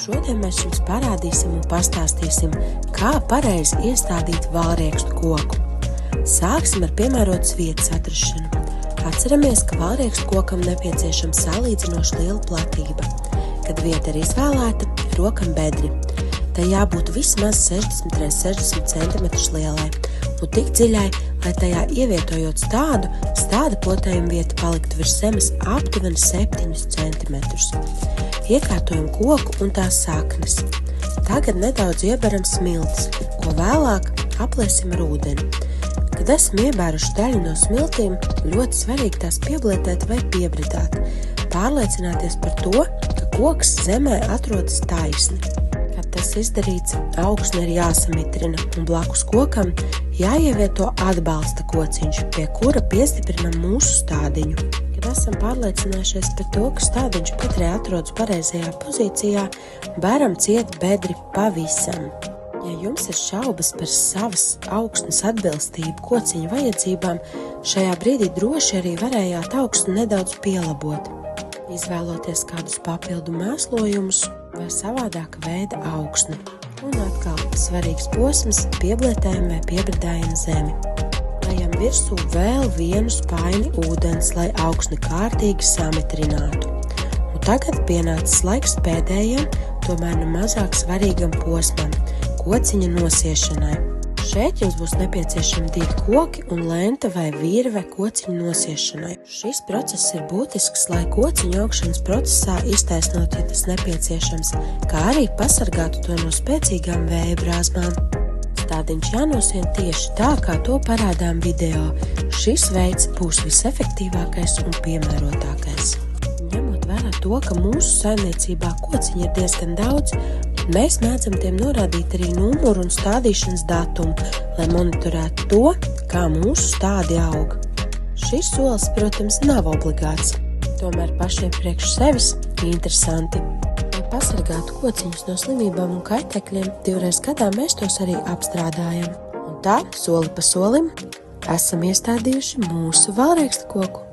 Šodien mēs jums parādīsim un pastāstīsim, kā pareizi iestādīt valriekstu koku. Sāksim ar piemērotas vietas atrašanu. Atceramies, ka valriekstu kokam nepieciešama salīdzinoši liela platība. Kad vieta ir izvēlēta, rokam bedri. Tai jābūt vismaz 60 x 60 cm lielai un tik dziļai, lai tajā ievietojot stāda potējuma vieta paliktu virs zemes aptuveni 7 cm. Iekārtojam koku un tās saknes. Tagad nedaudz ieberam smiltis, ko vēlāk apliesim ar ūdeni. Kad esam iebēruši daļu no smiltīm, ļoti svarīgi tās pieblietēt vai piebridāt. Pārliecināties par to, ka koks zemē atrodas taisni. Kad tas izdarīts, augsne ir jāsamitrina un blakus kokam jāievieto atbalsta kociņš, pie kura piestiprinam mūsu stādiņu. Kad esam pārliecinājušies par to, ka stādiņš bedrē atrodas pareizajā pozīcijā, bēram ciet bedri pavisam. Ja jums ir šaubas par savas augsnes atbilstību kociņa vajadzībām, šajā brīdī droši arī varējāt augsni nedaudz pielabot, izvēloties kādus papildu mēslojumus vai savādāka veida augsni. Un atkal svarīgs posms – pieblietējam vai piebridājam zemi. Lejam virsū vēl vienu spaini ūdens, lai augsni kārtīgi samitrinātu. Un tagad pienācis laiks pēdējiem, tomēr mazāk svarīgam posmam – kociņa nosiešanai. Šeit jums būs nepieciešami 2 koki un lenta vai virve kociņa nosiešanai. Šis process ir būtisks, lai kociņu augšanas procesā iztaisnot, ja tas nepieciešams, kā arī pasargātu to no spēcīgām vēja brāzmām. Stādiņš jānosien tieši tā, kā to parādām video. Šis veids būs visefektīvākais un piemērotākais. Ņemot vērā to, ka mūsu saimniecībā kociņi ir diezgan daudz, mēs mēdzam tiem norādīt arī numuru un stādīšanas datumu, lai monitorētu to, kā mūsu stādi aug. Šis solis, protams, nav obligāts, tomēr pašiem priekš sevis interesanti. Lai pasargātu kociņus no slimībām un kaitēkļiem, 2 reizes gadā mēs tos arī apstrādājam. Un tā, soli pa solim, esam iestādījuši mūsu valriekstu koku.